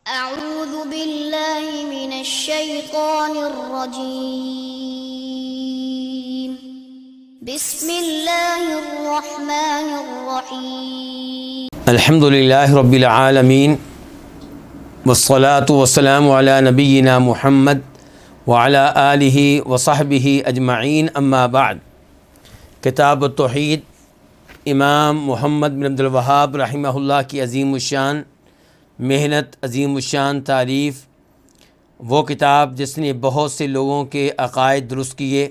أعوذ بالله من الشيطان الرجيم بسم الله الرحمن الرحيم الحمد للہ رب العالمین والصلاة والسلام علی نبینا محمد وعلی آلہ وصحبہ اجمعین اما بعد۔ کتاب التوحید امام محمد بن عبد الوہاب رحمہ اللہ کی عظیم الشان محنت، عظیم الشان تعریف، وہ کتاب جس نے بہت سے لوگوں کے عقائد درست کیے،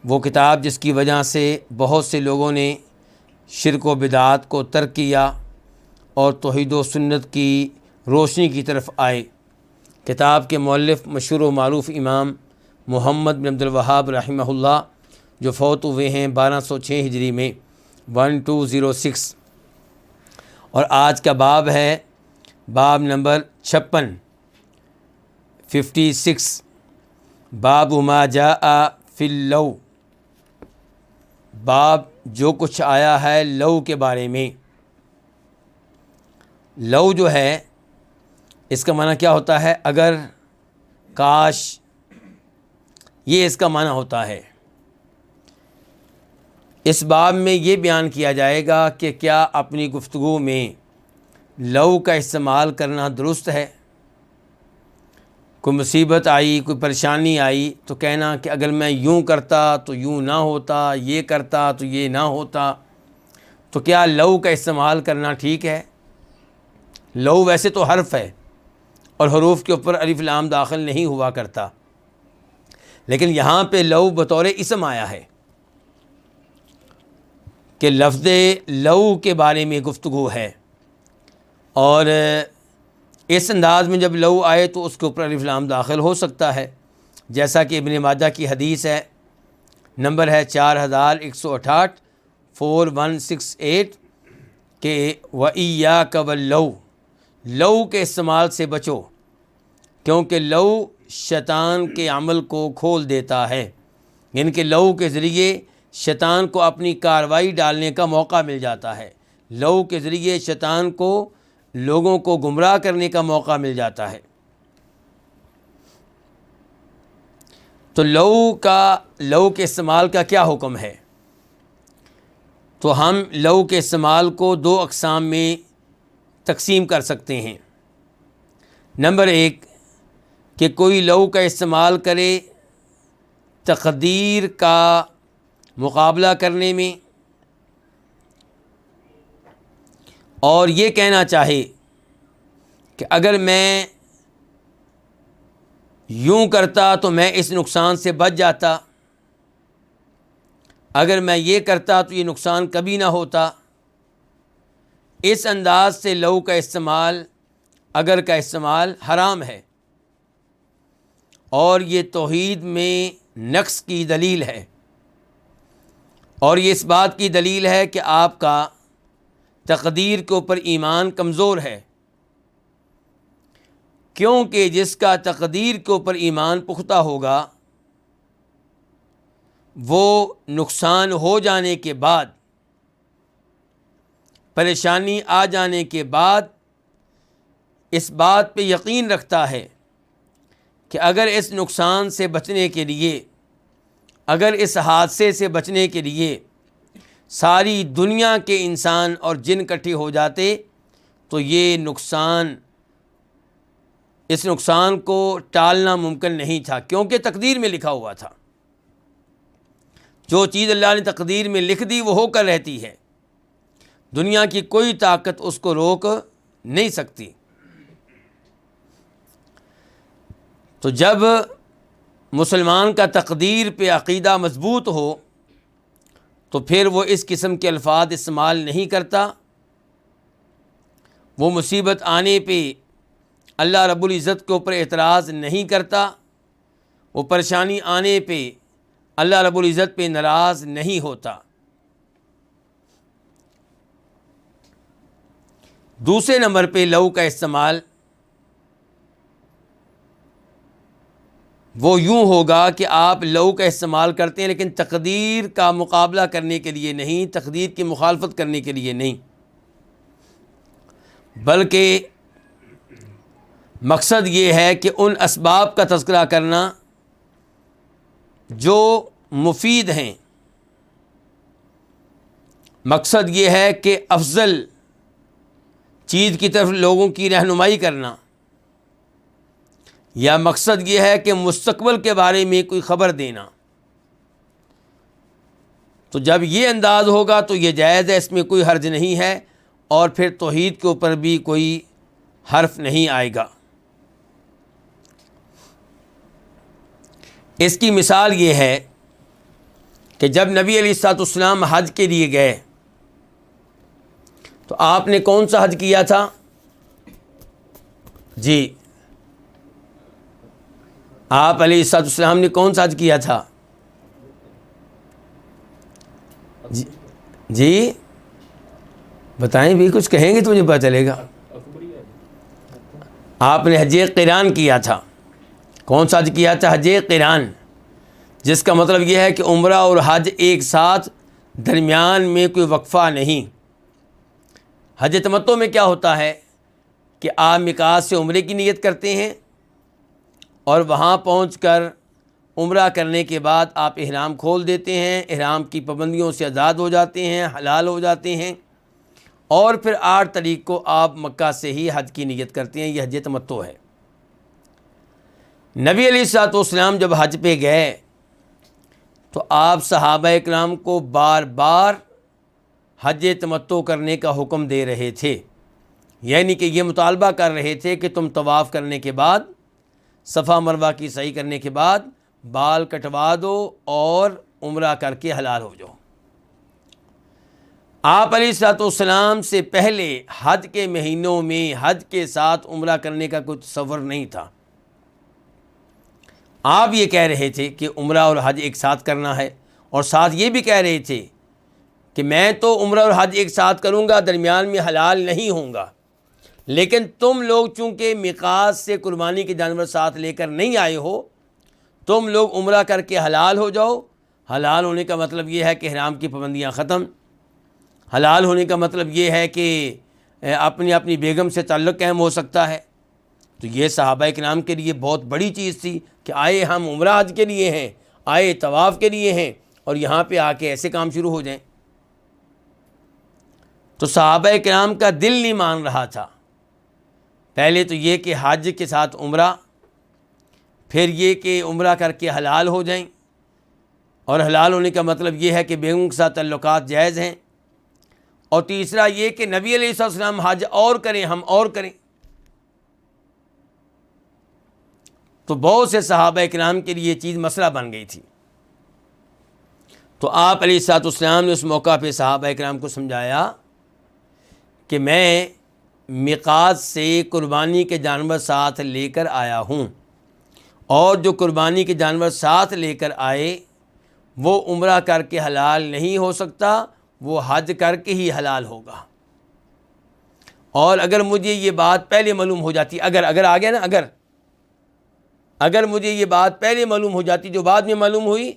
وہ کتاب جس کی وجہ سے بہت سے لوگوں نے شرک و بدعات کو ترک کیا اور توحید و سنت کی روشنی کی طرف آئے۔ کتاب کے مؤلف مشہور و معروف امام محمد بن عبد الوہاب رحمہ اللہ، جو فوت ہوئے ہیں 1206 ہجری میں 1206، اور آج کا باب ہے باب نمبر 56 باب ما جاء فی اللو، باب جو کچھ آیا ہے لو کے بارے میں۔ لو جو ہے اس کا معنی کیا ہوتا ہے؟ اگر، کاش، یہ اس کا معنی ہوتا ہے۔ اس باب میں یہ بیان کیا جائے گا کہ کیا اپنی گفتگو میں لو کا استعمال کرنا درست ہے؟ کوئی مصیبت آئی، کوئی پریشانی آئی تو کہنا کہ اگر میں یوں کرتا تو یوں نہ ہوتا، یہ کرتا تو یہ نہ ہوتا، تو کیا لو کا استعمال کرنا ٹھیک ہے؟ لو ویسے تو حرف ہے اور حروف کے اوپر الف لام داخل نہیں ہوا کرتا، لیکن یہاں پہ لو بطور اسم آیا ہے کہ لفظ لو کے بارے میں گفتگو ہے، اور اس انداز میں جب لو آئے تو اس کے اوپر الف لام داخل ہو سکتا ہے، جیسا کہ ابن ماجہ کی حدیث ہے، نمبر ہے 4168 4168 کہ وَإِيَّاكَ وَاللَّوْ، لو کے استعمال سے بچو، کیونکہ لو شیطان کے عمل کو کھول دیتا ہے، یعنی کہ لو کے ذریعے شیطان کو اپنی کارروائی ڈالنے کا موقع مل جاتا ہے، لو کے ذریعے شیطان کو لوگوں کو گمراہ کرنے کا موقع مل جاتا ہے۔ تو لو کے استعمال کا کیا حکم ہے؟ تو ہم لو کے استعمال کو دو اقسام میں تقسیم کر سکتے ہیں۔ نمبر 1 کہ کوئی لو کا استعمال کرے تقدیر کا مقابلہ کرنے میں، اور یہ کہنا چاہے کہ اگر میں یوں کرتا تو میں اس نقصان سے بچ جاتا، اگر میں یہ کرتا تو یہ نقصان کبھی نہ ہوتا۔ اس انداز سے لو کا استعمال، اگر کا استعمال حرام ہے، اور یہ توحید میں نقص کی دلیل ہے، اور یہ اس بات کی دلیل ہے کہ آپ کا تقدیر کے اوپر ایمان کمزور ہے، کیونکہ جس کا تقدیر کے اوپر ایمان پختہ ہوگا وہ نقصان ہو جانے کے بعد، پریشانی آ جانے کے بعد اس بات پہ یقین رکھتا ہے کہ اگر اس نقصان سے بچنے کے لیے، اگر اس حادثے سے بچنے کے لیے ساری دنیا کے انسان اور جن اکٹھے ہو جاتے تو اس نقصان کو ٹالنا ممکن نہیں تھا، کیونکہ تقدیر میں لکھا ہوا تھا۔ جو چیز اللہ نے تقدیر میں لکھ دی وہ ہو کر رہتی ہے، دنیا کی کوئی طاقت اس کو روک نہیں سکتی۔ تو جب مسلمان کا تقدیر پہ عقیدہ مضبوط ہو تو پھر وہ اس قسم کے الفاظ استعمال نہیں کرتا، وہ مصیبت آنے پہ اللہ رب العزت کے اوپر اعتراض نہیں کرتا، وہ پریشانی آنے پہ اللہ رب العزت پہ ناراض نہیں ہوتا۔ دوسرے نمبر پہ لو کا استعمال وہ یوں ہوگا کہ آپ لو کا استعمال کرتے ہیں لیکن تقدیر کا مقابلہ کرنے کے لیے نہیں، تقدیر کی مخالفت کرنے کے لیے نہیں، بلکہ مقصد یہ ہے کہ ان اسباب کا تذکرہ کرنا جو مفید ہیں، مقصد یہ ہے کہ افضل چیز کی طرف لوگوں کی رہنمائی کرنا، یا مقصد یہ ہے کہ مستقبل کے بارے میں کوئی خبر دینا. تو جب یہ انداز ہوگا تو یہ جائز ہے، اس میں کوئی حرج نہیں ہے، اور پھر توحید کے اوپر بھی کوئی حرف نہیں آئے گا. اس کی مثال یہ ہے کہ جب نبی علیہ الصلوۃ والسلام حج کے لیے گئے تو آپ نے کون سا حج کیا تھا؟ جی، آپ علیہ الصلوۃ والسلام نے کون سا حج کیا تھا؟ جی بتائیں بھی، کچھ کہیں گے تو مجھے پتہ چلے گا. آپ نے حج قران کیا تھا. کون سا حج کیا تھا؟ حج قران، جس کا مطلب یہ ہے کہ عمرہ اور حج ایک ساتھ، درمیان میں کوئی وقفہ نہیں. حج تمتع میں کیا ہوتا ہے کہ آپ میقات سے عمرے کی نیت کرتے ہیں، اور وہاں پہنچ کر عمرہ کرنے کے بعد آپ احرام کھول دیتے ہیں، احرام کی پابندیوں سے آزاد ہو جاتے ہیں، حلال ہو جاتے ہیں، اور پھر 8 تاریخ کو آپ مکہ سے ہی حج کی نیت کرتے ہیں. یہ حج تمتع ہے. نبی علیہ الصلوۃ والسلام جب حج پہ گئے تو آپ صحابہ اکرام کو بار بار حج تمتع کرنے کا حکم دے رہے تھے، یعنی کہ یہ مطالبہ کر رہے تھے کہ تم طواف کرنے کے بعد، صفا مروہ کی سعی کرنے کے بعد بال کٹوا دو اور عمرہ کر کے حلال ہو جاؤ. آپ علیہ الصلوۃ والسلام سے پہلے حج کے مہینوں میں حج کے ساتھ عمرہ کرنے کا کوئی تصور نہیں تھا. آپ یہ کہہ رہے تھے کہ عمرہ اور حج ایک ساتھ کرنا ہے، اور ساتھ یہ بھی کہہ رہے تھے کہ میں تو عمرہ اور حج ایک ساتھ کروں گا، درمیان میں حلال نہیں ہوں گا، لیکن تم لوگ چونکہ میقات سے قربانی کے جانور ساتھ لے کر نہیں آئے ہو، تم لوگ عمرہ کر کے حلال ہو جاؤ. حلال ہونے کا مطلب یہ ہے کہ احرام کی پابندیاں ختم. حلال ہونے کا مطلب یہ ہے کہ اپنی بیگم سے تعلق قائم ہو سکتا ہے. تو یہ صحابہ کرام کے لیے بہت بڑی چیز تھی کہ آئے ہم عمرہ حج کے لیے ہیں، آئے طواف کے لیے ہیں، اور یہاں پہ آ کے ایسے کام شروع ہو جائیں. تو صحابہ کرام کا دل نہیں مان رہا تھا. پہلے تو یہ کہ حج کے ساتھ عمرہ، پھر یہ کہ عمرہ کر کے حلال ہو جائیں، اور حلال ہونے کا مطلب یہ ہے کہ بیگم کے ساتھ تعلقات جائز ہیں، اور تیسرا یہ کہ نبی علیہ السلام حج اور کریں، ہم اور کریں. تو بہت سے صحابہ کرام کے لیے یہ چیز مسئلہ بن گئی تھی. تو آپ علیہ السلام نے اس موقع پہ صحابہ کرام کو سمجھایا کہ میں میقات سے قربانی کے جانور ساتھ لے کر آیا ہوں، اور جو قربانی کے جانور ساتھ لے کر آئے وہ عمرہ کر کے حلال نہیں ہو سکتا، وہ حج کر کے ہی حلال ہوگا. اور اگر مجھے یہ بات پہلے معلوم ہو جاتی، اگر آ گیا نا، اگر مجھے یہ بات پہلے معلوم ہو جاتی جو بعد میں معلوم ہوئی،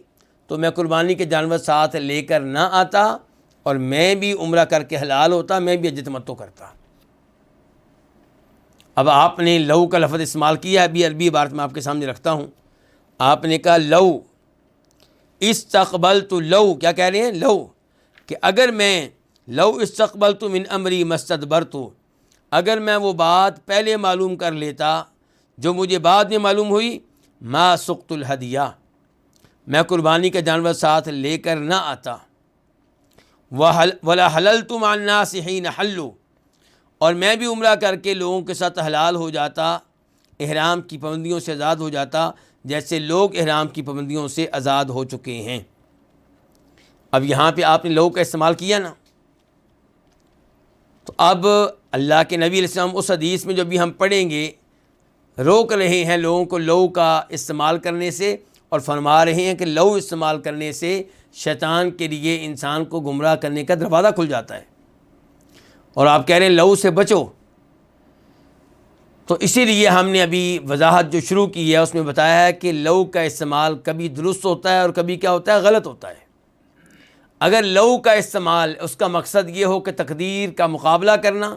تو میں قربانی کے جانور ساتھ لے کر نہ آتا، اور میں بھی عمرہ کر کے حلال ہوتا، میں بھی حج تمتع کرتا. اب آپ نے لو کا لفظ استعمال کیا ہے، ابھی عربی عبارت میں آپ کے سامنے رکھتا ہوں. آپ نے کہا لو استقبلت، لو کیا کہہ رہے ہیں؟ لو، کہ اگر میں لو استقبلت من امری مستدبرت، اگر میں وہ بات پہلے معلوم کر لیتا جو مجھے بعد میں معلوم ہوئی، ما سقت الہدیہ، میں قربانی کا جانور ساتھ لے کر نہ آتا. ولا حللت مع الناس حین حلوا، اور میں بھی عمرہ کر کے لوگوں کے ساتھ حلال ہو جاتا، احرام کی پابندیوں سے آزاد ہو جاتا، جیسے لوگ احرام کی پابندیوں سے آزاد ہو چکے ہیں. اب یہاں پہ آپ نے لو کا استعمال کیا نا، تو اب اللہ کے نبی علیہ السلام اس حدیث میں جو بھی ہم پڑھیں گے روک رہے ہیں لوگوں کو لو کا استعمال کرنے سے، اور فرما رہے ہیں کہ لو استعمال کرنے سے شیطان کے لیے انسان کو گمراہ کرنے کا دروازہ کھل جاتا ہے، اور آپ کہہ رہے ہیں لو سے بچو. تو اسی لیے ہم نے ابھی وضاحت جو شروع کی ہے اس میں بتایا ہے کہ لو کا استعمال کبھی درست ہوتا ہے اور کبھی کیا ہوتا ہے؟ غلط ہوتا ہے. اگر لو کا استعمال اس کا مقصد یہ ہو کہ تقدیر کا مقابلہ کرنا،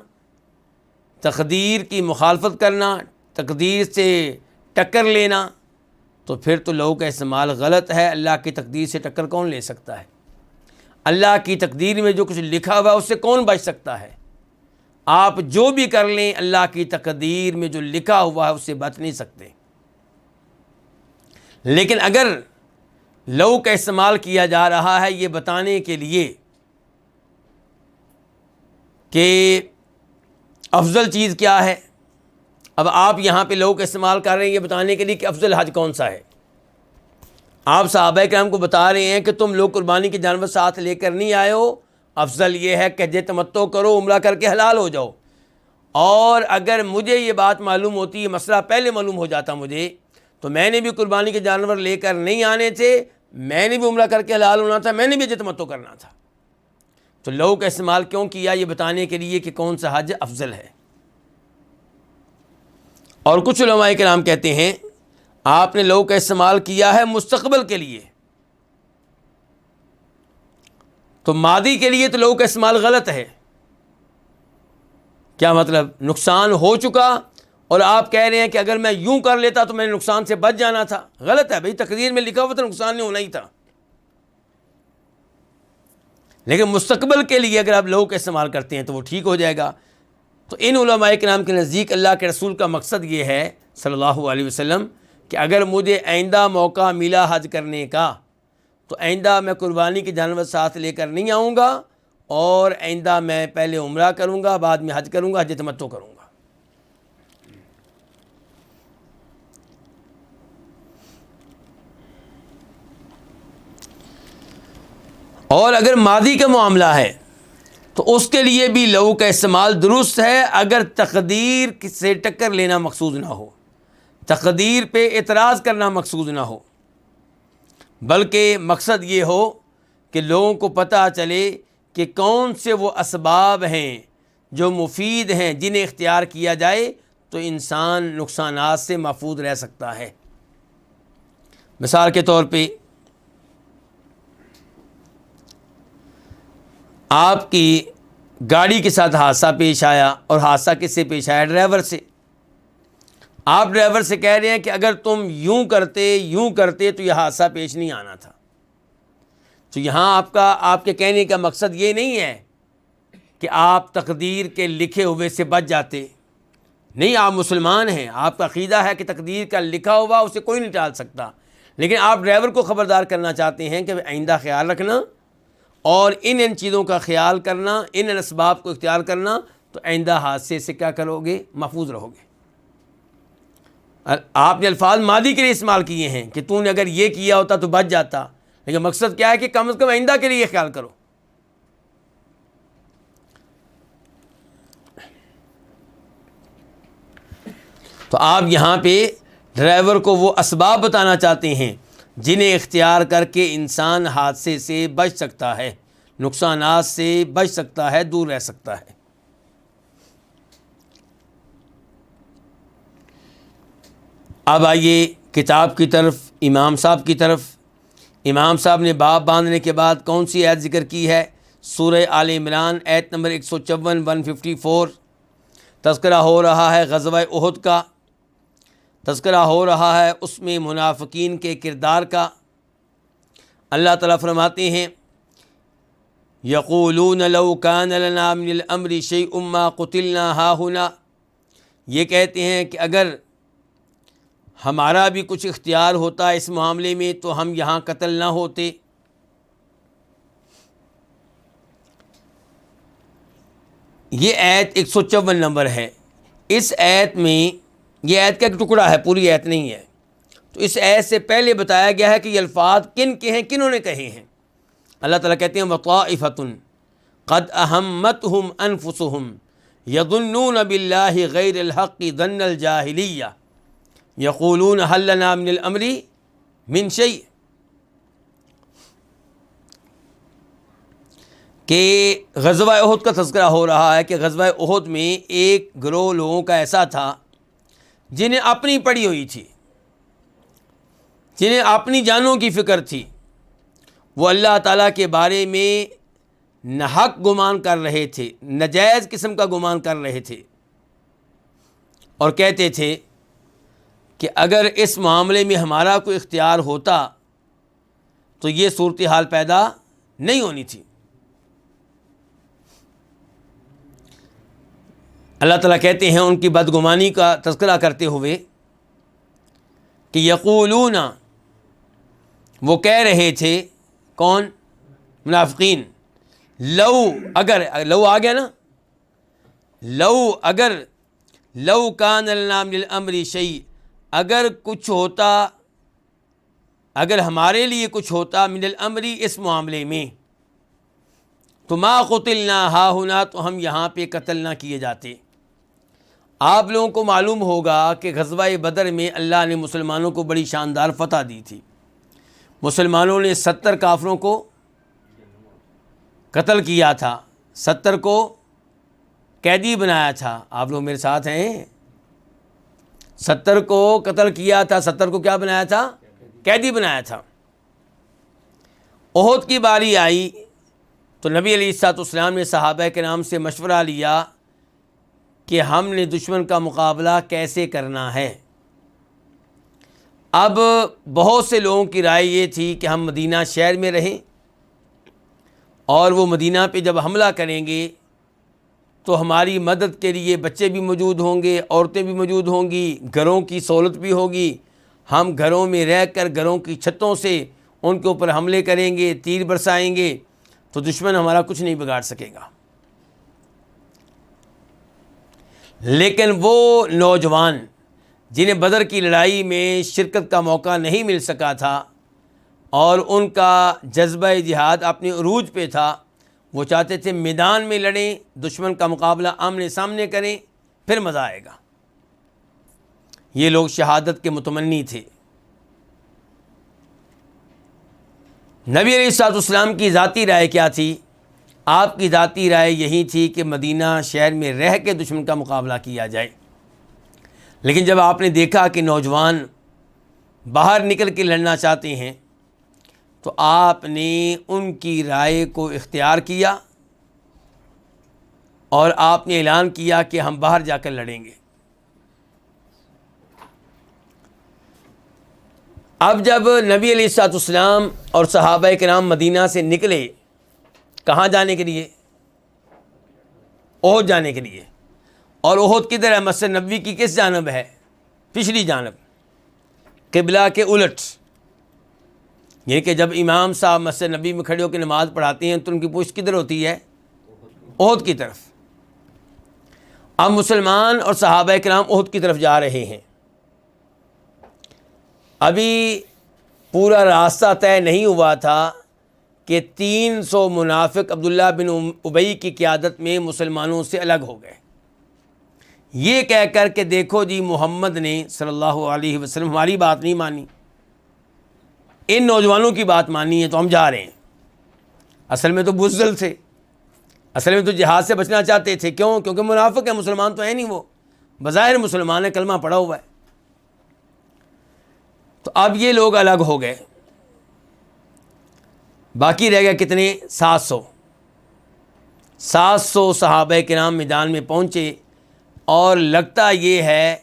تقدیر کی مخالفت کرنا، تقدیر سے ٹکر لینا، تو پھر تو لو کا استعمال غلط ہے۔ اللہ کی تقدیر سے ٹکر کون لے سکتا ہے؟ اللہ کی تقدیر میں جو کچھ لکھا ہوا ہے اس سے کون بچ سکتا ہے؟ آپ جو بھی کر لیں، اللہ کی تقدیر میں جو لکھا ہوا ہے اس سے بچ نہیں سکتے۔ لیکن اگر لو کا استعمال کیا جا رہا ہے یہ بتانے کے لیے کہ افضل چیز کیا ہے، اب آپ یہاں پہ لو کا استعمال کر رہے ہیں یہ بتانے کے لیے کہ افضل حج کون سا ہے۔ آپ صحابہ کرام کو بتا رہے ہیں کہ تم لوگ قربانی کے جانور ساتھ لے کر نہیں آئے ہو، افضل یہ ہے کہ حج تمتع کرو، عمرہ کر کے حلال ہو جاؤ۔ اور اگر مجھے یہ بات معلوم ہوتی، یہ مسئلہ پہلے معلوم ہو جاتا مجھے، تو میں نے بھی قربانی کے جانور لے کر نہیں آنے تھے، میں نے بھی عمرہ کر کے حلال ہونا تھا، میں نے بھی حج تمتع کرنا تھا۔ تو لو کا استعمال کیوں کیا؟ یہ بتانے کے لیے کہ کون سا حج افضل ہے۔ اور کچھ علماء کرام کہتے ہیں آپ نے لو کا استعمال کیا ہے مستقبل کے لیے، تو ماضی کے لیے تو لو کا استعمال غلط ہے۔ کیا مطلب؟ نقصان ہو چکا اور آپ کہہ رہے ہیں کہ اگر میں یوں کر لیتا تو میں نے نقصان سے بچ جانا تھا۔ غلط ہے بھائی، تقدیر میں لکھا ہوا تو نقصان نہیں ہونا ہی تھا۔ لیکن مستقبل کے لیے اگر آپ لو کا استعمال کرتے ہیں تو وہ ٹھیک ہو جائے گا۔ تو ان علماء کرام کے نزدیک اللہ کے رسول کا مقصد یہ ہے صلی اللہ علیہ وسلم کہ اگر مجھے آئندہ موقع ملا حج کرنے کا تو آئندہ میں قربانی کے جانور ساتھ لے کر نہیں آؤں گا، اور آئندہ میں پہلے عمرہ کروں گا، بعد میں حج کروں گا، حج تمتع کروں گا۔ اور اگر ماضی کا معاملہ ہے تو اس کے لیے بھی لو کا استعمال درست ہے، اگر تقدیر سے ٹکر لینا مقصود نہ ہو، تقدیر پہ اعتراض کرنا مقصود نہ ہو، بلکہ مقصد یہ ہو کہ لوگوں کو پتہ چلے کہ کون سے وہ اسباب ہیں جو مفید ہیں، جنہیں اختیار کیا جائے تو انسان نقصانات سے محفوظ رہ سکتا ہے۔ مثال کے طور پہ آپ کی گاڑی کے ساتھ حادثہ پیش آیا، اور حادثہ کس سے پیش آیا؟ ڈرائیور سے۔ آپ ڈرائیور سے کہہ رہے ہیں کہ اگر تم یوں کرتے تو یہ حادثہ پیش نہیں آنا تھا۔ تو یہاں آپ کے کہنے کا مقصد یہ نہیں ہے کہ آپ تقدیر کے لکھے ہوئے سے بچ جاتے، نہیں، آپ مسلمان ہیں، آپ کا عقیدہ ہے کہ تقدیر کا لکھا ہوا اسے کوئی نہیں ٹال سکتا، لیکن آپ ڈرائیور کو خبردار کرنا چاہتے ہیں کہ آئندہ خیال رکھنا اور ان چیزوں کا خیال کرنا، ان اسباب کو اختیار کرنا، تو آئندہ حادثے سے کیا کرو گے؟ محفوظ رہو گے۔ آپ نے الفاظ ماضی کے لیے استعمال کیے ہیں کہ تو نے اگر یہ کیا ہوتا تو بچ جاتا، لیکن مقصد کیا ہے کہ کم از کم آئندہ کے لیے یہ خیال کرو۔ تو آپ یہاں پہ ڈرائیور کو وہ اسباب بتانا چاہتے ہیں جنہیں اختیار کر کے انسان حادثے سے بچ سکتا ہے، نقصانات سے بچ سکتا ہے، دور رہ سکتا ہے۔ اب آئیے کتاب کی طرف، امام صاحب کی طرف۔ امام صاحب نے باب باندھنے کے بعد کون سی آیت ذکر کی ہے؟ سورہ آل عمران آیت نمبر 154 154۔ تذکرہ ہو رہا ہے غزوہ احد کا، تذکرہ ہو رہا ہے اس میں منافقین کے کردار کا۔ اللہ تعالیٰ فرماتے ہیں یقولون لو کان لنا من الامر شیء ما قتلنا ہاہنا، یہ کہتے ہیں کہ اگر ہمارا بھی کچھ اختیار ہوتا اس معاملے میں تو ہم یہاں قتل نہ ہوتے۔ یہ آیت 154 نمبر ہے۔ اس آیت میں، یہ آیت کا ایک ٹکڑا ہے، پوری آیت نہیں ہے، تو اس آیت سے پہلے بتایا گیا ہے کہ یہ الفاظ کن کے ہیں، کنہوں نے کہے ہیں۔ اللہ تعالیٰ کہتے ہیں وَطَائِفَةٌ قَدْ أَهَمَّتْهُمْ أَنفُسُهُمْ يَظُنُّونَ بِاللَّهِ غَيْرَ الْحَقِّ ظَنَّ الْجَاهِلِيَّةِ یقولون هل لنا من الامر من شیء، کہ غزوہ احد کا تذکرہ ہو رہا ہے کہ غزوہ احد میں ایک گروہ لوگوں کا ایسا تھا جنہیں اپنی پڑی ہوئی تھی، جنہیں اپنی جانوں کی فکر تھی، وہ اللہ تعالیٰ کے بارے میں ناحق گمان کر رہے تھے، ناجائز قسم کا گمان کر رہے تھے، اور کہتے تھے کہ اگر اس معاملے میں ہمارا کوئی اختیار ہوتا تو یہ صورتحال پیدا نہیں ہونی تھی۔ اللہ تعالیٰ کہتے ہیں ان کی بدگمانی کا تذکرہ کرتے ہوئے کہ یقولون، وہ کہہ رہے تھے، کون؟ منافقین، لو، اگر، لو آ گیا نا، لو، اگر، لو کان لنا من الامر شیء، اگر کچھ ہوتا، اگر ہمارے لیے کچھ ہوتا، من الامر، اس معاملے میں، تو ما قتلنا ہاہنا، تو ہم یہاں پہ قتل نہ کیے جاتے۔ آپ لوگوں کو معلوم ہوگا کہ غزوہ بدر میں اللہ نے مسلمانوں کو بڑی شاندار فتح دی تھی۔ مسلمانوں نے 70 کافروں کو قتل کیا تھا، 70 کو قیدی بنایا تھا۔ آپ لوگ میرے ساتھ ہیں؟ 70 کو قتل کیا تھا، 70 کو کیا بنایا تھا؟ قیدی بنایا تھا۔ احد کی باری آئی تو نبی علیہ الصلوۃ والسلام نے صحابہ کرام سے مشورہ لیا کہ ہم نے دشمن کا مقابلہ کیسے کرنا ہے۔ اب بہت سے لوگوں کی رائے یہ تھی کہ ہم مدینہ شہر میں رہیں، اور وہ مدینہ پہ جب حملہ کریں گے تو ہماری مدد کے لیے بچے بھی موجود ہوں گے، عورتیں بھی موجود ہوں گی، گھروں کی سہولت بھی ہوگی، ہم گھروں میں رہ کر گھروں کی چھتوں سے ان کے اوپر حملے کریں گے، تیر برسائیں گے، تو دشمن ہمارا کچھ نہیں بگاڑ سکے گا۔ لیکن وہ نوجوان جنہیں بدر کی لڑائی میں شرکت کا موقع نہیں مل سکا تھا اور ان کا جذبہ جہاد اپنے عروج پہ تھا، وہ چاہتے تھے میدان میں لڑیں، دشمن کا مقابلہ آمنے سامنے کریں، پھر مزہ آئے گا۔ یہ لوگ شہادت کے متمنی تھے۔ نبی علیہ الصلوۃ والسلام کی ذاتی رائے کیا تھی؟ آپ کی ذاتی رائے یہی تھی کہ مدینہ شہر میں رہ کے دشمن کا مقابلہ کیا جائے۔ لیکن جب آپ نے دیکھا کہ نوجوان باہر نکل کے لڑنا چاہتے ہیں تو آپ نے ان کی رائے کو اختیار کیا اور آپ نے اعلان کیا کہ ہم باہر جا کر لڑیں گے۔ اب جب نبی علیہ الصلوۃ والسلام اور صحابہ کرام مدینہ سے نکلے، کہاں جانے کے لیے؟ احد جانے کے لیے۔ اور احد کدھر ہے؟ مسجد نبوی کی کس جانب ہے؟ پچھلی جانب، قبلہ کے الٹ۔ یعنی کہ جب امام صاحب مسجد نبوی میں کھڑے ہو کے نماز پڑھاتے ہیں تو ان کی پشت کدھر ہوتی ہے؟ احد کی طرف۔ اب مسلمان اور صحابہ کرام احد کی طرف جا رہے ہیں۔ ابھی پورا راستہ طے نہیں ہوا تھا کہ 300 منافق عبداللہ بن ابی کی قیادت میں مسلمانوں سے الگ ہو گئے، یہ کہہ کر کہ دیکھو جی محمد نے صلی اللہ علیہ وسلم ہماری بات نہیں مانی، ان نوجوانوں کی بات مانی ہے تو ہم جا رہے ہیں۔ اصل میں تو بزدل تھے، اصل میں تو جہاد سے بچنا چاہتے تھے۔ کیوں؟ کیونکہ منافق ہے، مسلمان تو ہے نہیں، وہ بظاہر مسلمان ہے، کلمہ پڑھا ہوا ہے۔ تو اب یہ لوگ الگ ہو گئے، باقی رہ گئے کتنے؟ 700 صحابہ کرام میدان میں پہنچے، اور لگتا یہ ہے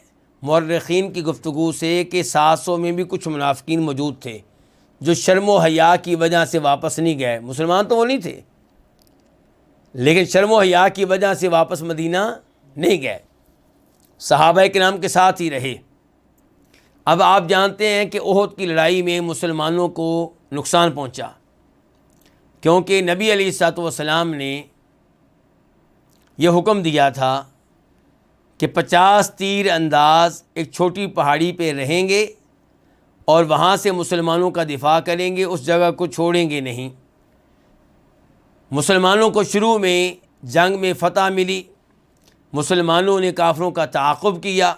مورخین کی گفتگو سے کہ 700 میں بھی کچھ منافقین موجود تھے جو شرم و حیا کی وجہ سے واپس نہیں گئے۔ مسلمان تو وہ نہیں تھے، لیکن شرم و حیا کی وجہ سے واپس مدینہ نہیں گئے، صحابہ کرام کے ساتھ ہی رہے۔ اب آپ جانتے ہیں کہ احد کی لڑائی میں مسلمانوں کو نقصان پہنچا، کیونکہ نبی علیہ الصلوۃ والسلام نے یہ حکم دیا تھا کہ 50 تیر انداز ایک چھوٹی پہاڑی پہ رہیں گے اور وہاں سے مسلمانوں کا دفاع کریں گے، اس جگہ کو چھوڑیں گے نہیں۔ مسلمانوں کو شروع میں جنگ میں فتح ملی، مسلمانوں نے کافروں کا تعاقب کیا،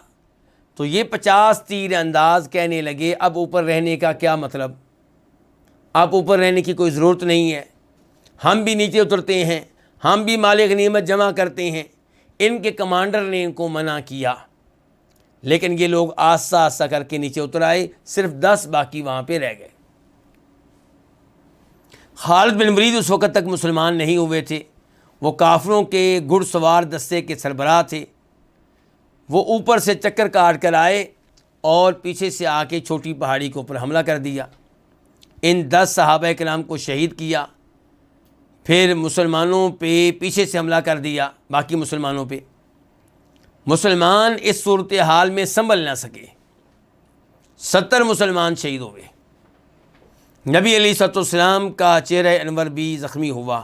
تو یہ 50 تیر انداز کہنے لگے اب اوپر رہنے کا کیا مطلب، اب اوپر رہنے کی کوئی ضرورت نہیں ہے، ہم بھی نیچے اترتے ہیں، ہم بھی مال غنیمت جمع کرتے ہیں۔ ان کے کمانڈر نے ان کو منع کیا، لیکن یہ لوگ آہستہ آہستہ کر کے نیچے اتر آئے، صرف 10 باقی وہاں پہ رہ گئے۔ خالد بن ولید اس وقت تک مسلمان نہیں ہوئے تھے، وہ کافروں کے گھڑ سوار دستے کے سربراہ تھے۔ وہ اوپر سے چکر کاٹ کر آئے اور پیچھے سے آ کے چھوٹی پہاڑی کے اوپر حملہ کر دیا، ان 10 صحابہ کرام کو شہید کیا، پھر مسلمانوں پہ پیچھے سے حملہ کر دیا باقی مسلمانوں پہ۔ مسلمان اس صورتحال میں سنبھل نہ سکے، 70 مسلمان شہید ہوئے، نبی علیہ الصلوۃ والسلام کا چہرہ انور بھی زخمی ہوا۔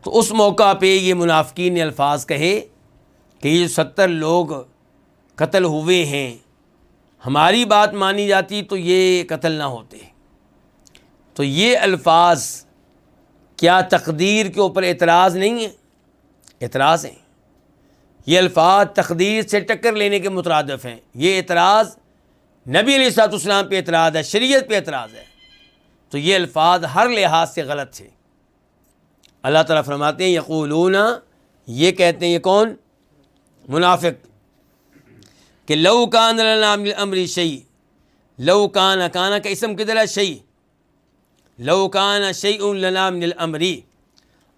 تو اس موقع پہ یہ منافقین نے الفاظ کہے کہ یہ 70 لوگ قتل ہوئے ہیں، ہماری بات مانی جاتی تو یہ قتل نہ ہوتے۔ تو یہ الفاظ کیا تقدیر کے اوپر اعتراض نہیں ہے؟ اعتراض ہیں۔ یہ الفاظ تقدیر سے ٹکر لینے کے مترادف ہیں۔ یہ اعتراض نبی علیہ الصلوۃ والسلام پہ اعتراض ہے، شریعت پہ اعتراض ہے۔ تو یہ الفاظ ہر لحاظ سے غلط تھے۔ اللہ تعالیٰ فرماتے ہیں یقولون، یہ کہتے ہیں، یہ کون؟ منافق، کہ لو کان لنا من الامر شیء، لو کان، کانا کا اسم کدھر ہے؟ شیء، لو کان شیء لنا من الامر،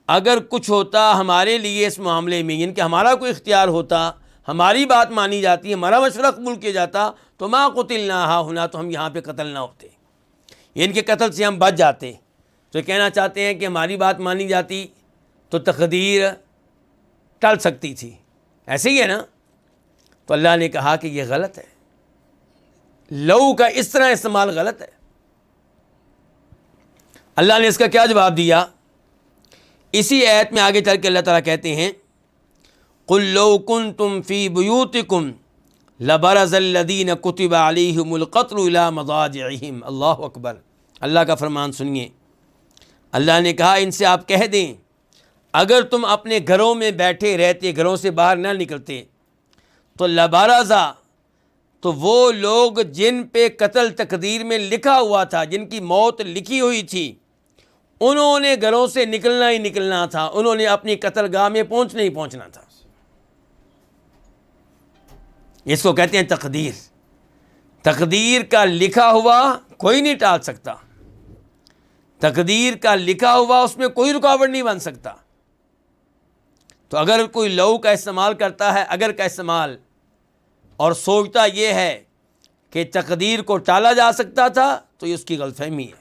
اگر کچھ ہوتا ہمارے لیے اس معاملے میں، یعنی کہ ہمارا کوئی اختیار ہوتا، ہماری بات مانی جاتی، ہمارا مشورہ قبول کیا جاتا، تو ما قتلنا ہا ہنا، تو ہم یہاں پہ قتل نہ ہوتے، یعنی کہ قتل سے ہم بچ جاتے۔ تو کہنا چاہتے ہیں کہ ہماری بات مانی جاتی تو تقدیر ٹل سکتی تھی، ایسے ہی ہے نا؟ تو اللہ نے کہا کہ یہ غلط ہے، لو کا اس طرح استعمال غلط ہے۔ اللہ نے اس کا کیا جواب دیا؟ اسی آیت میں آگے چل کے اللہ تعالیٰ کہتے ہیں قُل لَوْ كُنْتُمْ فِي بُيُوتِكُمْ لَبَرَزَ الَّذِينَ كُتِبَ عَلَيْهِمُ الْقَتْلُ إِلَىٰ مَضَاجِعِهِمْ۔ اللہ اکبر، اللہ کا فرمان سنیے۔ اللہ نے کہا ان سے آپ کہہ دیں اگر تم اپنے گھروں میں بیٹھے رہتے، گھروں سے باہر نہ نکلتے، تو لبرزا، تو وہ لوگ جن پہ قتل تقدیر میں لکھا ہوا تھا، جن کی موت لکھی ہوئی تھی، انہوں نے گھروں سے نکلنا ہی نکلنا تھا، انہوں نے اپنی قتل گاہ میں پہنچنا ہی پہنچنا تھا۔ اس کو کہتے ہیں تقدیر۔ تقدیر کا لکھا ہوا کوئی نہیں ٹال سکتا، تقدیر کا لکھا ہوا اس میں کوئی رکاوٹ نہیں بن سکتا۔ تو اگر کوئی لو کا استعمال کرتا ہے، اگر کا استعمال، اور سوچتا یہ ہے کہ تقدیر کو ٹالا جا سکتا تھا، تو یہ اس کی غلط فہمی ہے۔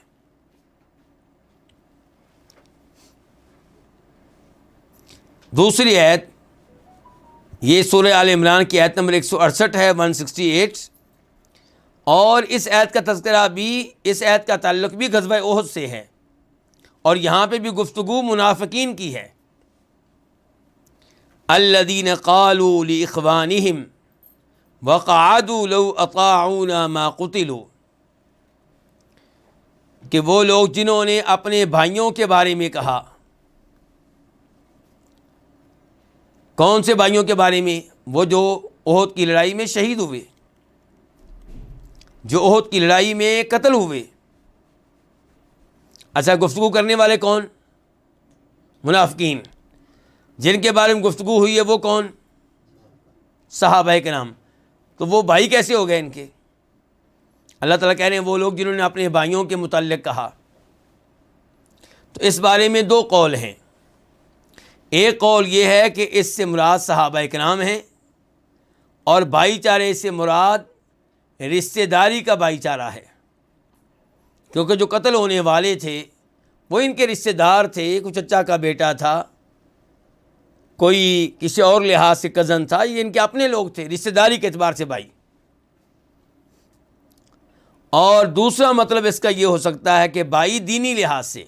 دوسری آیت، یہ سورہ آل عمران کی آیت نمبر 168 ہے، 168، اور اس آیت کا تذکرہ بھی، اس آیت کا تعلق بھی غزوہ احد سے ہے، اور یہاں پہ بھی گفتگو منافقین کی ہے۔ الذین قالوا لاخوانہم وقعدوا لو اطاعونا ما قتلوا، کہ وہ لوگ جنہوں نے اپنے بھائیوں کے بارے میں کہا، کون سے بھائیوں کے بارے میں؟ وہ جو احد کی لڑائی میں شہید ہوئے، جو احد کی لڑائی میں قتل ہوئے۔ اچھا، گفتگو کرنے والے کون؟ منافقین۔ جن کے بارے میں گفتگو ہوئی ہے وہ کون؟ صحابہ کرام۔ تو وہ بھائی کیسے ہو گئے ان کے؟ اللہ تعالیٰ کہہ رہے ہیں وہ لوگ جنہوں نے اپنے بھائیوں کے متعلق کہا۔ تو اس بارے میں دو قول ہیں۔ ایک قول یہ ہے کہ اس سے مراد صحابہ کرام ہیں، اور بھائی چارے سے مراد رشتہ داری کا بھائی چارہ ہے، کیونکہ جو قتل ہونے والے تھے وہ ان کے رشتہ دار تھے، کوئی چچا کا بیٹا تھا، کوئی کسی اور لحاظ سے کزن تھا، یہ ان کے اپنے لوگ تھے، رشتہ داری کے اعتبار سے بھائی۔ اور دوسرا مطلب اس کا یہ ہو سکتا ہے کہ بھائی دینی لحاظ سے۔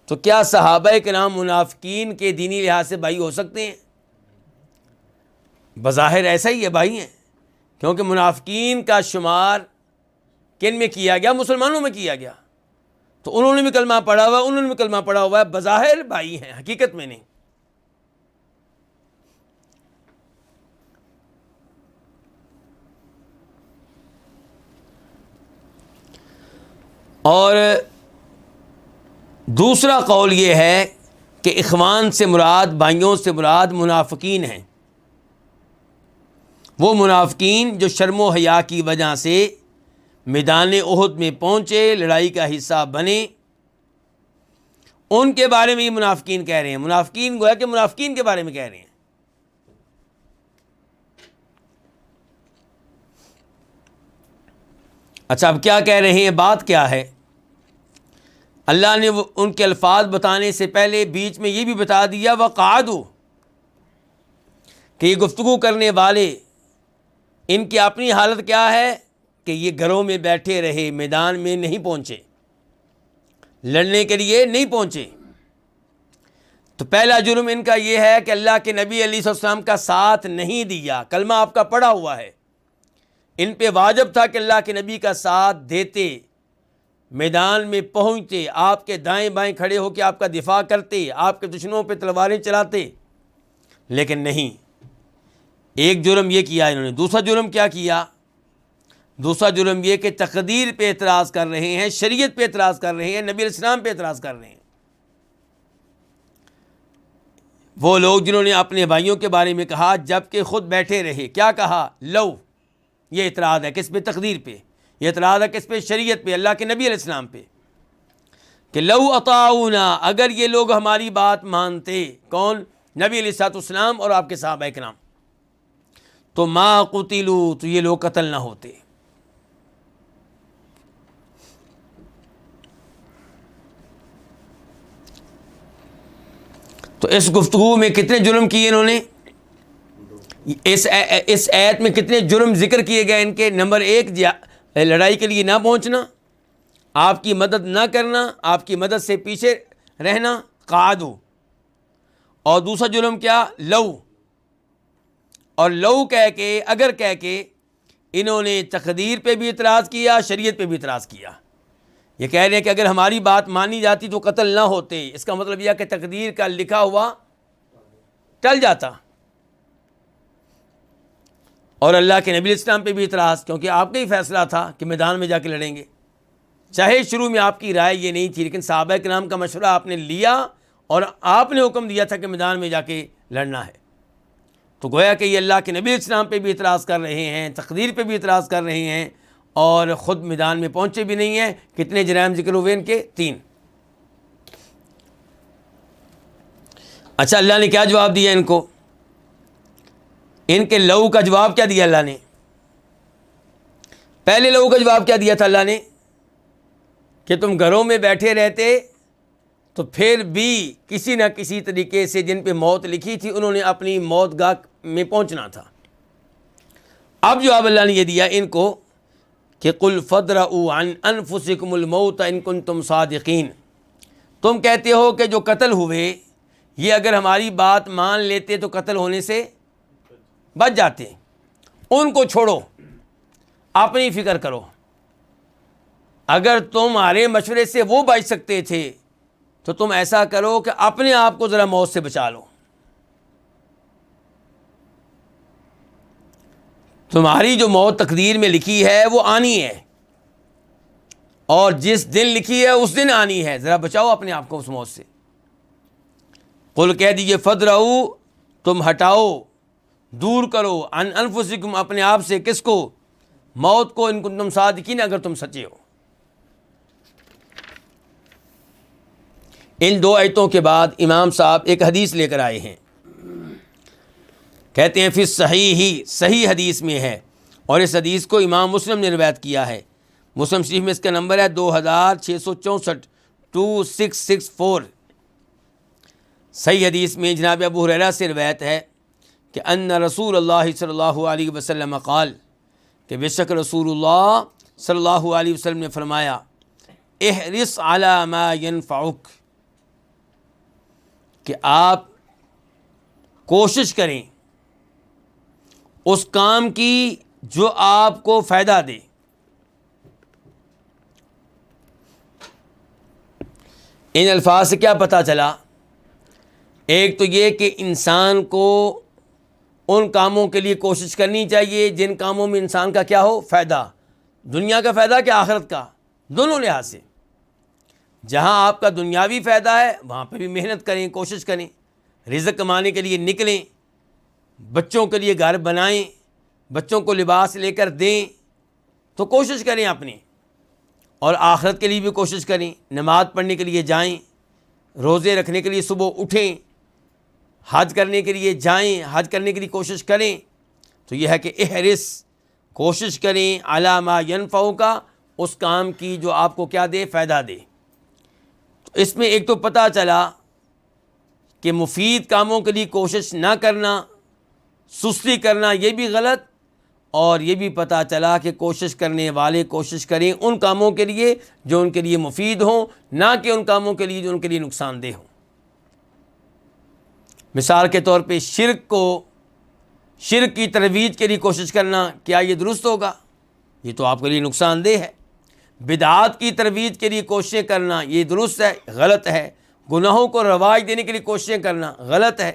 تو کیا صحابہ کرام منافقین کے دینی لحاظ سے بھائی ہو سکتے ہیں؟ بظاہر ایسا ہی ہے، بھائی ہیں، کیونکہ منافقین کا شمار کن میں کیا گیا؟ مسلمانوں میں کیا گیا۔ تو انہوں نے بھی کلمہ پڑھا ہوا ہے، انہوں نے بھی کلمہ پڑھا ہوا ہے، بظاہر بھائی ہیں، حقیقت میں نہیں۔ اور دوسرا قول یہ ہے کہ اخوان سے مراد، بھائیوں سے مراد منافقین ہیں، وہ منافقین جو شرم و حیا کی وجہ سے میدان احد میں پہنچے، لڑائی کا حصہ بنے، ان کے بارے میں یہ منافقین کہہ رہے ہیں۔ منافقین گویا کہ منافقین کے بارے میں کہہ رہے ہیں۔ اچھا اب کیا کہہ رہے ہیں، بات کیا ہے؟ اللہ نے ان کے الفاظ بتانے سے پہلے بیچ میں یہ بھی بتا دیا وقعدوا، کہ یہ گفتگو کرنے والے ان کی اپنی حالت کیا ہے کہ یہ گھروں میں بیٹھے رہے، میدان میں نہیں پہنچے، لڑنے کے لیے نہیں پہنچے۔ تو پہلا جرم ان کا یہ ہے کہ اللہ کے نبی علیہ السلام کا ساتھ نہیں دیا۔ کلمہ آپ کا پڑھا ہوا ہے، ان پہ واجب تھا کہ اللہ کے نبی کا ساتھ دیتے، میدان میں پہنچتے، آپ کے دائیں بائیں کھڑے ہو کے آپ کا دفاع کرتے، آپ کے دشمنوں پہ تلواریں چلاتے، لیکن نہیں۔ ایک جرم یہ کیا انہوں نے۔ دوسرا جرم کیا کیا؟ دوسرا جرم یہ کہ تقدیر پہ اعتراض کر رہے ہیں، شریعت پہ اعتراض کر رہے ہیں، نبی علیہ السلام پہ اعتراض کر رہے ہیں۔ وہ لوگ جنہوں نے اپنے بھائیوں کے بارے میں کہا جب کہ خود بیٹھے رہے، کیا کہا؟ لو۔ یہ اعتراض ہے کس پہ؟ تقدیر پہ۔ یہ اعتراض ہے کس پہ؟ شریعت پہ، اللہ کے نبی علیہ السلام پہ، کہ لو اطاعونا، اگر یہ لوگ ہماری بات مانتے، کون؟ نبی علیہ السلام اور آپ کے صحابہ کرام، تو ما قتلوا، تو یہ لوگ قتل نہ ہوتے۔ تو اس گفتگو میں کتنے جرم کیے انہوں نے؟ اس آیت میں کتنے جرم ذکر کیے گئے ان کے؟ نمبر 1 لڑائی کے لیے نہ پہنچنا، آپ کی مدد نہ کرنا، آپ کی مدد سے پیچھے رہنا، قعدوا۔ اور دوسرا جرم کیا؟ لو۔ اور لو کہہ کے، اگر کہہ کے انہوں نے تقدیر پہ بھی اعتراض کیا، شریعت پہ بھی اعتراض کیا۔ یہ کہہ رہے ہیں کہ اگر ہماری بات مانی جاتی تو قتل نہ ہوتے۔ اس کا مطلب یہ کہ تقدیر کا لکھا ہوا ٹل جاتا۔ اور اللہ کے نبی علیہ السلام پہ بھی اعتراض، کیونکہ آپ کا ہی فیصلہ تھا کہ میدان میں جا کے لڑیں گے، چاہے شروع میں آپ کی رائے یہ نہیں تھی، لیکن صحابہ کرام کا مشورہ آپ نے لیا اور آپ نے حکم دیا تھا کہ میدان میں جا کے لڑنا ہے۔ تو گویا کہ یہ اللہ کے نبی علیہ السلام پہ بھی اعتراض کر رہے ہیں، تقدیر پہ بھی اعتراض کر رہے ہیں، اور خود میدان میں پہنچے بھی نہیں ہیں۔ کتنے جرائم ذکر ہوئے ان کے؟ 3۔ اچھا اللہ نے کیا جواب دیا ان کو؟ ان کے لو کا جواب کیا دیا اللہ نے؟ پہلے لو کا جواب کیا دیا تھا اللہ نے؟ کہ تم گھروں میں بیٹھے رہتے تو پھر بھی کسی نہ کسی طریقے سے جن پہ موت لکھی تھی انہوں نے اپنی موت گاہ میں پہنچنا تھا۔ اب جواب اللہ نے یہ دیا ان کو کہ قل فادرؤوا عن انفسکم الموت ان کنتم صادقین، تم کہتے ہو کہ جو قتل ہوئے یہ اگر ہماری بات مان لیتے تو قتل ہونے سے بچ جاتے، ان کو چھوڑو، اپنی فکر کرو۔ اگر تمہارے مشورے سے وہ بچ سکتے تھے تو تم ایسا کرو کہ اپنے آپ کو ذرا موت سے بچا لو۔ تمہاری جو موت تقدیر میں لکھی ہے وہ آنی ہے، اور جس دن لکھی ہے اس دن آنی ہے، ذرا بچاؤ اپنے آپ کو اس موت سے۔ قل کہہ دیجئے فادرؤوا، تم ہٹاؤ، دور کرو، عن انفسکم، اپنے آپ سے، کس کو؟ موت کو، ان کنتم صادقین، اگر تم سچے ہو۔ ان 2 آیتوں کے بعد امام صاحب ایک حدیث لے کر آئے ہیں، کہتے ہیں فی الصحیح، صحیح حدیث میں ہے، اور اس حدیث کو امام مسلم نے روایت کیا ہے۔ مسلم شریف میں اس کا نمبر ہے 2664، 2664۔ صحیح حدیث میں جناب ابو ہریرہ سے روایت ہے کہ ان رسول اللہ صلی اللہ علیہ وسلم قال، کہ بے شک رسول اللہ صلی اللہ علیہ وسلم نے فرمایا احرص علی ما ینفعک، کہ آپ کوشش کریں اس کام کی جو آپ کو فائدہ دے۔ ان الفاظ سے کیا پتہ چلا؟ ایک تو یہ کہ انسان کو ان کاموں کے لیے کوشش کرنی چاہیے جن کاموں میں انسان کا کیا ہو؟ فائدہ، دنیا کا فائدہ کہ آخرت کا، دونوں لحاظ سے۔ جہاں آپ کا دنیاوی فائدہ ہے وہاں پہ بھی محنت کریں، کوشش کریں، رزق کمانے کے لیے نکلیں، بچوں کے لیے گھر بنائیں، بچوں کو لباس لے کر دیں، تو کوشش کریں اپنی، اور آخرت کے لیے بھی کوشش کریں، نماز پڑھنے کے لیے جائیں، روزے رکھنے کے لیے صبح اٹھیں، حج کرنے کے لیے جائیں، حج کرنے کے لیے کوشش کریں۔ تو یہ ہے کہ احرص، کوشش کریں، علی ما ینفعک، اس کام کی جو آپ کو کیا دے؟ فائدہ دے۔ تو اس میں ایک تو پتہ چلا کہ مفید کاموں کے لیے کوشش نہ کرنا، سستی کرنا، یہ بھی غلط، اور یہ بھی پتہ چلا کہ کوشش کرنے والے کوشش کریں ان کاموں کے لیے جو ان کے لیے مفید ہوں، نہ کہ ان کاموں کے لیے جو ان کے لیے نقصان دہ ہوں۔ مثال کے طور پہ شرک کی ترویج کے لیے کوشش کرنا، کیا یہ درست ہوگا؟ یہ تو آپ کے لیے نقصان دہ ہے۔ بدعات کی ترویج کے لیے کوششیں کرنا، یہ درست ہے؟ غلط ہے۔ گناہوں کو رواج دینے کے لیے کوششیں کرنا، غلط ہے۔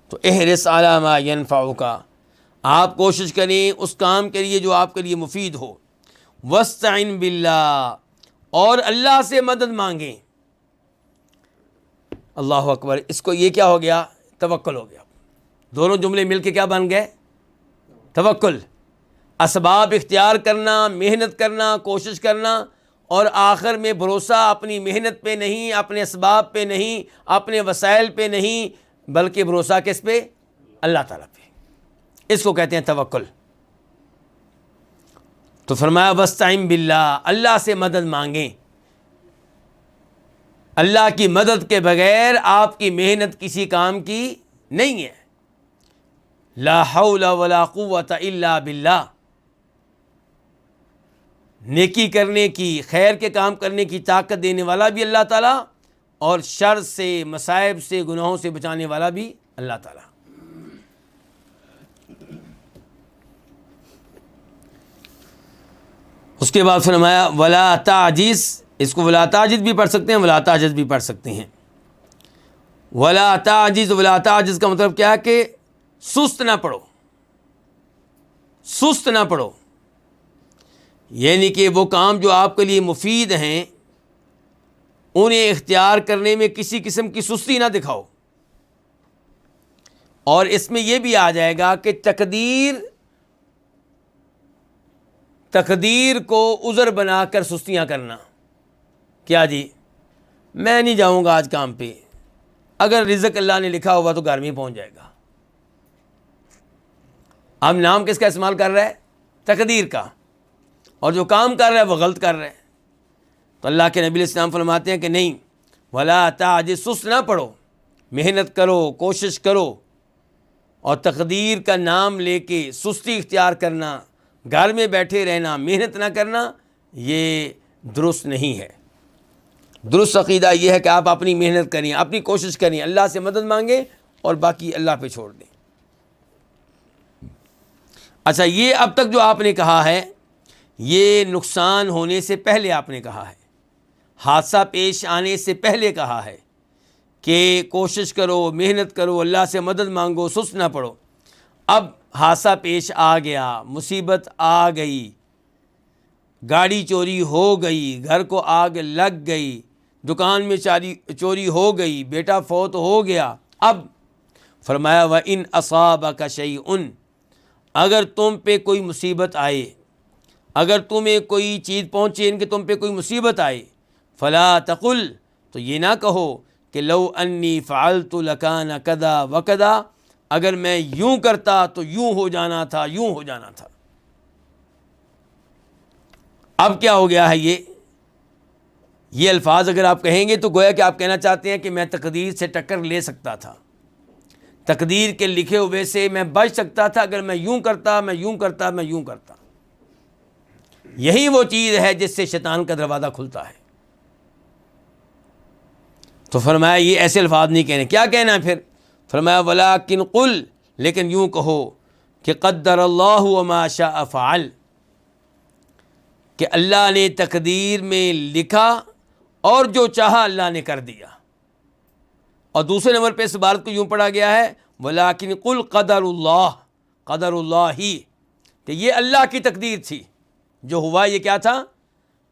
تو احرص علی ما ینفعک، آپ کوشش کریں اس کام کے لیے جو آپ کے لیے مفید ہو۔ واستعن باللہ، اور اللہ سے مدد مانگیں۔ اللہ اکبر، اس کو یہ کیا ہو گیا؟ توکل ہو گیا۔ دونوں جملے مل کے کیا بن گئے؟ توکل۔ اسباب اختیار کرنا، محنت کرنا، کوشش کرنا، اور آخر میں بھروسہ اپنی محنت پہ نہیں، اپنے اسباب پہ نہیں، اپنے وسائل پہ نہیں، بلکہ بھروسہ کس پہ؟ اللہ تعالیٰ پہ۔ اس کو کہتے ہیں توکل۔ تو فرمایا واستعن باللہ، اللہ سے مدد مانگیں۔ اللہ کی مدد کے بغیر آپ کی محنت کسی کام کی نہیں ہے۔ لا حول ولا قوت الا باللہ، نیکی کرنے کی، خیر کے کام کرنے کی طاقت دینے والا بھی اللہ تعالیٰ، اور شر سے، مصائب سے، گناہوں سے بچانے والا بھی اللہ تعالیٰ۔ اس کے بعد فرمایا ولا تعجز، اس کو ولا تعجز بھی پڑھ سکتے ہیں، ولا تعجز بھی پڑھ سکتے ہیں۔ ولا تعجز، ولا تعجز کا مطلب کیا ہے کہ سست نہ پڑو، سست نہ پڑو، یعنی کہ وہ کام جو آپ کے لیے مفید ہیں انہیں اختیار کرنے میں کسی قسم کی سستی نہ دکھاؤ۔ اور اس میں یہ بھی آ جائے گا کہ تقدیر کو عذر بنا کر سستیاں کرنا۔ کیا جی، میں نہیں جاؤں گا آج کام پہ، اگر رزق اللہ نے لکھا ہوا تو گھر میں پہنچ جائے گا۔ اب نام کس کا استعمال کر رہا ہے؟ تقدیر کا، اور جو کام کر رہا ہے وہ غلط کر رہا ہے۔ تو اللہ کے نبی علیہ السلام فرماتے ہیں کہ نہیں، ولا تعجز، سست نہ پڑو، محنت کرو، کوشش کرو، اور تقدیر کا نام لے کے سستی اختیار کرنا، گھر میں بیٹھے رہنا، محنت نہ کرنا، یہ درست نہیں ہے۔ درست عقیدہ یہ ہے کہ آپ اپنی محنت کریں، اپنی کوشش کریں، اللہ سے مدد مانگیں، اور باقی اللہ پہ چھوڑ دیں۔ اچھا، یہ اب تک جو آپ نے کہا ہے یہ نقصان ہونے سے پہلے آپ نے کہا ہے، حادثہ پیش آنے سے پہلے کہا ہے کہ کوشش کرو، محنت کرو، اللہ سے مدد مانگو، سست نہ پڑو۔ اب حادثہ پیش آ گیا، مصیبت آ گئی، گاڑی چوری ہو گئی، گھر کو آگ لگ گئی، دکان میں چوری ہو گئی، بیٹا فوت ہو گیا۔ اب فرمایا وَإِنْ أَصَابَكَ شَيْءٌ، اگر تم پہ کوئی مصیبت آئے، اگر تمہیں کوئی چیز پہنچے ان کہ تم پہ کوئی مصیبت آئے، فلا تقل، تو یہ نہ کہو کہ لو انی فعلت لکان کذا وکذا، اگر میں یوں کرتا تو یوں ہو جانا تھا، یوں ہو جانا تھا۔ اب کیا ہو گیا ہے؟ یہ الفاظ اگر آپ کہیں گے تو گویا کہ آپ کہنا چاہتے ہیں کہ میں تقدیر سے ٹکر لے سکتا تھا، تقدیر کے لکھے ہوئے سے میں بچ سکتا تھا اگر میں یوں کرتا، میں یوں کرتا، میں یوں کرتا۔ یہی وہ چیز ہے جس سے شیطان کا دروازہ کھلتا ہے۔ تو فرمایا یہ ایسے الفاظ نہیں کہنے۔ کیا کہنا ہے پھر؟ فرمایا ولیکن قل، لیکن یوں کہو کہ قدر اللہ وما شاء فعل، کہ اللہ نے تقدیر میں لکھا اور جو چاہا اللہ نے کر دیا۔ اور دوسرے نمبر پہ اس عبارت کو یوں پڑھا گیا ہے ولیکن قل قدر اللہ، قدر اللہ ہی، کہ یہ اللہ کی تقدیر تھی، جو ہوا یہ کیا تھا؟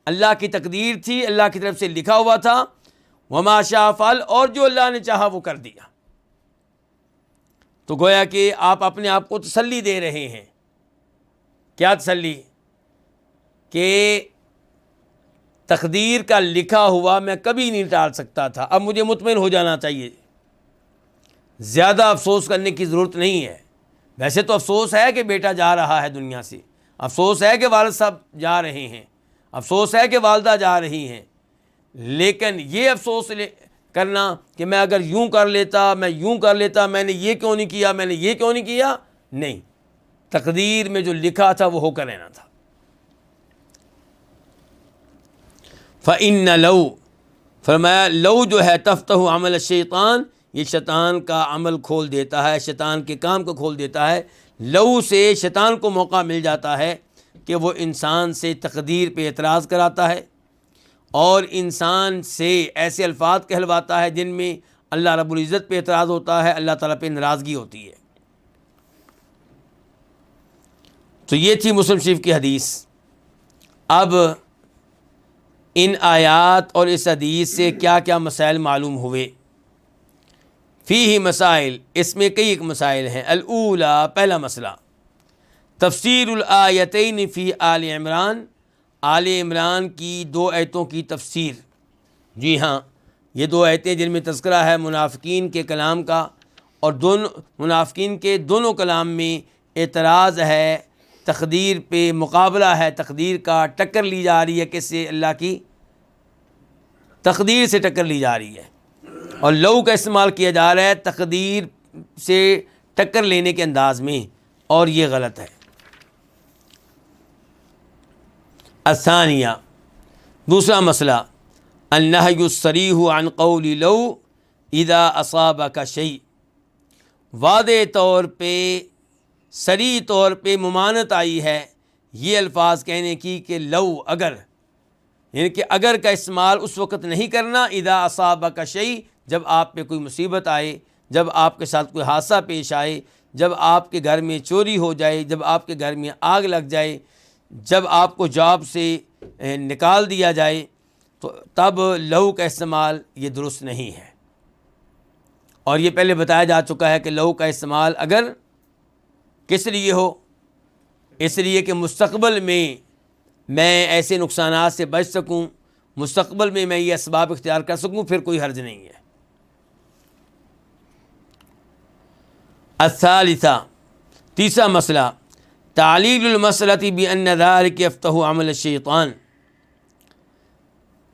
اللہ کی تقدیر تھی، اللہ کی طرف سے لکھا ہوا تھا۔ وما شاء فعل، اور جو اللہ نے چاہا وہ کر دیا۔ تو گویا کہ آپ اپنے آپ کو تسلی دے رہے ہیں۔ کیا تسلی؟ کہ تقدیر کا لکھا ہوا میں کبھی نہیں ٹال سکتا تھا، اب مجھے مطمئن ہو جانا چاہیے، زیادہ افسوس کرنے کی ضرورت نہیں ہے۔ ویسے تو افسوس ہے کہ بیٹا جا رہا ہے دنیا سے، افسوس ہے کہ والد صاحب جا رہے ہیں، افسوس ہے کہ والدہ جا رہی ہیں، لیکن یہ افسوس کرنا کہ میں اگر یوں کر لیتا، میں نے یہ کیوں نہیں کیا، میں نے یہ کیوں نہیں کیا، نہیں، تقدیر میں جو لکھا تھا وہ ہو کر رہنا تھا۔ فَإِنَّ لَوْ، فرمایا لو جو ہے تفتح عمل الشیطان، یہ شیطان کا عمل کھول دیتا ہے، شیطان کے کام کو کھول دیتا ہے۔ لو سے شیطان کو موقع مل جاتا ہے کہ وہ انسان سے تقدیر پہ اعتراض کراتا ہے اور انسان سے ایسے الفاظ کہلواتا ہے جن میں اللہ رب العزت پہ اعتراض ہوتا ہے، اللہ تعالیٰ پہ ناراضگی ہوتی ہے۔ تو یہ تھی مسلم شریف کی حدیث۔ اب ان آیات اور اس حدیث سے کیا کیا مسائل معلوم ہوئے؟ فیہ مسائل، اس میں کئی ایک مسائل ہیں۔ الاولا، پہلا مسئلہ، تفسیر الآیتین فی آل عمران، آل عمران کی 2 آیتوں کی تفسیر۔ جی ہاں، یہ 2 آیتیں جن میں تذکرہ ہے منافقین کے کلام کا، اور منافقین کے دونوں کلام میں اعتراض ہے، تقدیر پہ مقابلہ ہے، تقدیر کا ٹکر لی جا رہی ہے، کس سے؟ اللہ کی تقدیر سے ٹکر لی جا رہی ہے، اور لو کا استعمال کیا جا رہا ہے تقدیر سے ٹکر لینے کے انداز میں، اور یہ غلط ہے۔ الثانیہ، دوسرا مسئلہ، النہی الصریح عن قول لو اذا اصابک شیء، واضح طور پہ، صریح طور پہ ممانعت آئی ہے یہ الفاظ کہنے کی کہ لو، اگر، یعنی کہ اگر کا استعمال اس وقت نہیں کرنا، اذا اصابک شیء، جب آپ پہ کوئی مصیبت آئے، جب آپ کے ساتھ کوئی حادثہ پیش آئے، جب آپ کے گھر میں چوری ہو جائے، جب آپ کے گھر میں آگ لگ جائے، جب آپ کو جاب سے نکال دیا جائے، تو تب لو کا استعمال یہ درست نہیں ہے۔ اور یہ پہلے بتایا جا چکا ہے کہ لو کا استعمال اگر کس لیے ہو، اس لیے کہ مستقبل میں ایسے نقصانات سے بچ سکوں، مستقبل میں یہ اسباب اختیار کر سکوں، پھر کوئی حرج نہیں ہے۔ الثالثہ، تیسرا مسئلہ، تعلیل المسئلۃ بأن ذلک یفتح عمل الشیطان،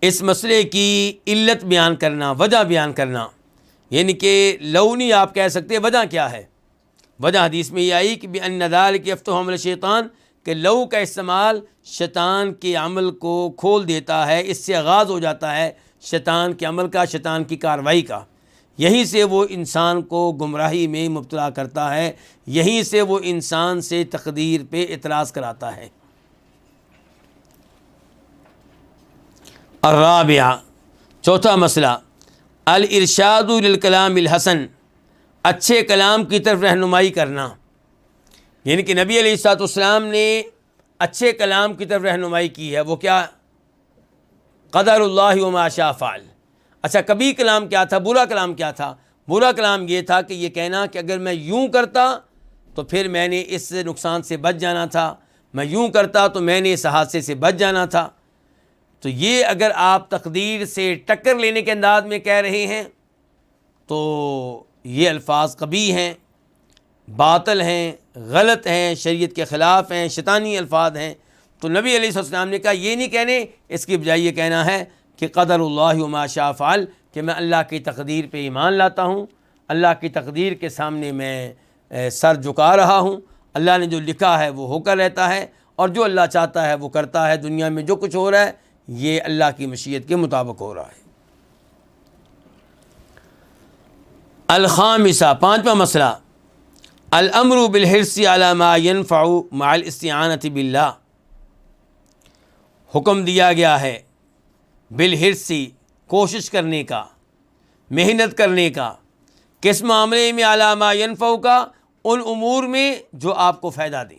اس مسئلے کی علت بیان کرنا، وجہ بیان کرنا، یعنی کہ لو نہیں آپ کہہ سکتے، وجہ کیا ہے؟ وجہ حدیث میں یہ آئی کہ بأن ذلک یفتح عمل الشیطان، کہ لو کا استعمال شیطان کے عمل کو کھول دیتا ہے، اس سے آغاز ہو جاتا ہے شیطان کے عمل کا، شیطان کی کارروائی کا، یہیں سے وہ انسان کو گمراہی میں مبتلا کرتا ہے، یہیں سے وہ انسان سے تقدیر پہ اعتراض کراتا ہے۔ الرابعہ، چوتھا مسئلہ، الارشاد للکلام الحسن، اچھے کلام کی طرف رہنمائی کرنا، یعنی کہ نبی علیہ الصلوۃ والسلام نے اچھے کلام کی طرف رہنمائی کی ہے، وہ کیا؟ قدر اللہ وما شاء فعل۔ اچھا، کبھی کلام کیا تھا؟ برا کلام کیا تھا؟ برا کلام یہ تھا کہ یہ کہنا کہ اگر میں یوں کرتا تو پھر میں نے اس نقصان سے بچ جانا تھا، میں یوں کرتا تو میں نے اس حادثے سے بچ جانا تھا۔ تو یہ اگر آپ تقدیر سے ٹکر لینے کے انداز میں کہہ رہے ہیں تو یہ الفاظ قبیح ہیں، باطل ہیں، غلط ہیں، شریعت کے خلاف ہیں، شیطانی الفاظ ہیں۔ تو نبی علیہ السلام نے کہا یہ نہیں کہنے، اس کی بجائے یہ کہنا ہے کہ قدر اللہ وما شاء فعل، کہ میں اللہ کی تقدیر پہ ایمان لاتا ہوں، اللہ کی تقدیر کے سامنے میں سر جھکا رہا ہوں، اللہ نے جو لکھا ہے وہ ہو کر رہتا ہے، اور جو اللہ چاہتا ہے وہ کرتا ہے، دنیا میں جو کچھ ہو رہا ہے یہ اللہ کی مشیت کے مطابق ہو رہا ہے۔ الخامسہ، پانچواں مسئلہ، الامر بالحرص علی ما ينفع مع الاستعانۃ باللہ، حکم دیا گیا ہے بالحرص، کوشش کرنے کا، محنت کرنے کا، کس معاملے میں؟ علی ما ينفع کا، ان امور میں جو آپ کو فائدہ دیں،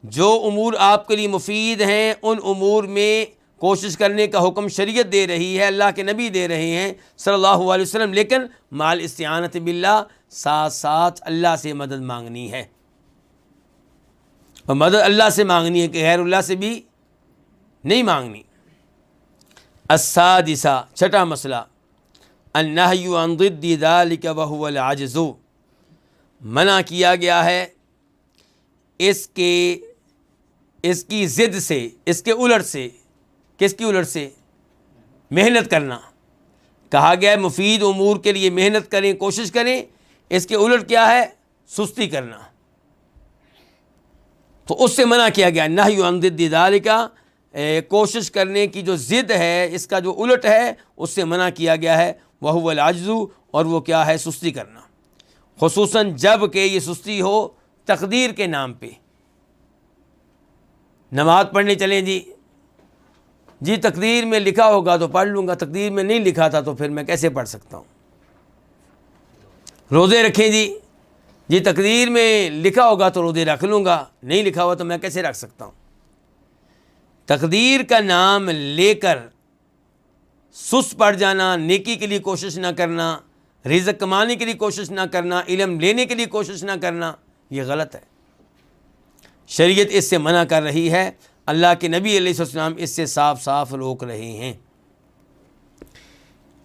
جو امور آپ کے لیے مفید ہیں ان امور میں کوشش کرنے کا حکم شریعت دے رہی ہے، اللہ کے نبی دے رہے ہیں صلی اللہ علیہ وسلم، لیکن مع الاستعانۃ باللہ، ساتھ ساتھ اللہ سے مدد مانگنی ہے، اور مدد اللہ سے مانگنی ہے کہ غیر اللہ سے بھی نہیں مانگنی۔ السادسہ، چھٹا مسئلہ، النہی عن ضد ذلک وہو العجز، منع کیا گیا ہے اس کے اس کی ضد سے، اس کے الٹ سے. کس کی الٹ سے؟ محنت کرنا. کہا گیا ہے مفید امور کے لیے محنت کریں، کوشش کریں. اس کے الٹ کیا ہے؟ سستی کرنا. تو اس سے منع کیا گیا. نہی عن ضد ذالک، کوشش کرنے کی جو ضد ہے، اس کا جو الٹ ہے، اس سے منع کیا گیا ہے. وہو العجز، اور وہ کیا ہے؟ سستی کرنا. خصوصاً جب کہ یہ سستی ہو تقدیر کے نام پہ. نماز پڑھنے چلیں جی تقدیر میں لکھا ہوگا تو پڑھ لوں گا، تقدیر میں نہیں لکھا تھا تو پھر میں کیسے پڑھ سکتا ہوں؟ روزے رکھیں جی تقدیر میں لکھا ہوگا تو روزے رکھ لوں گا، نہیں لکھا ہوا تو میں کیسے رکھ سکتا ہوں؟ تقدیر کا نام لے کر سست پڑ جانا، نیکی کے لیے کوشش نہ کرنا، رزق کمانے کے لیے کوشش نہ کرنا، علم لینے کے لیے کوشش نہ کرنا، یہ غلط ہے. شریعت اس سے منع کر رہی ہے. اللہ کے نبی علیہ السلام اس سے صاف صاف روک رہے ہیں.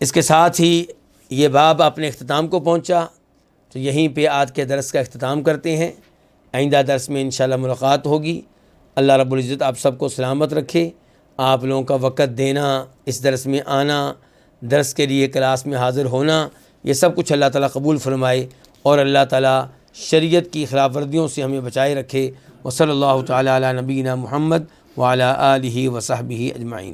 اس کے ساتھ ہی یہ باب اپنے اختتام کو پہنچا. تو یہیں پہ آج کے درس کا اختتام کرتے ہیں. آئندہ درس میں انشاءاللہ ملاقات ہوگی. اللہ رب العزت آپ سب کو سلامت رکھے. آپ لوگوں کا وقت دینا، اس درس میں آنا، درس کے لیے کلاس میں حاضر ہونا، یہ سب کچھ اللہ تعالیٰ قبول فرمائے، اور اللہ تعالیٰ شریعت کی خلاف ورزیوں سے ہمیں بچائے رکھے. وصلی اللہ تعالیٰ علی نبینا محمد وعلی آلہ وصحبہ اجمعین.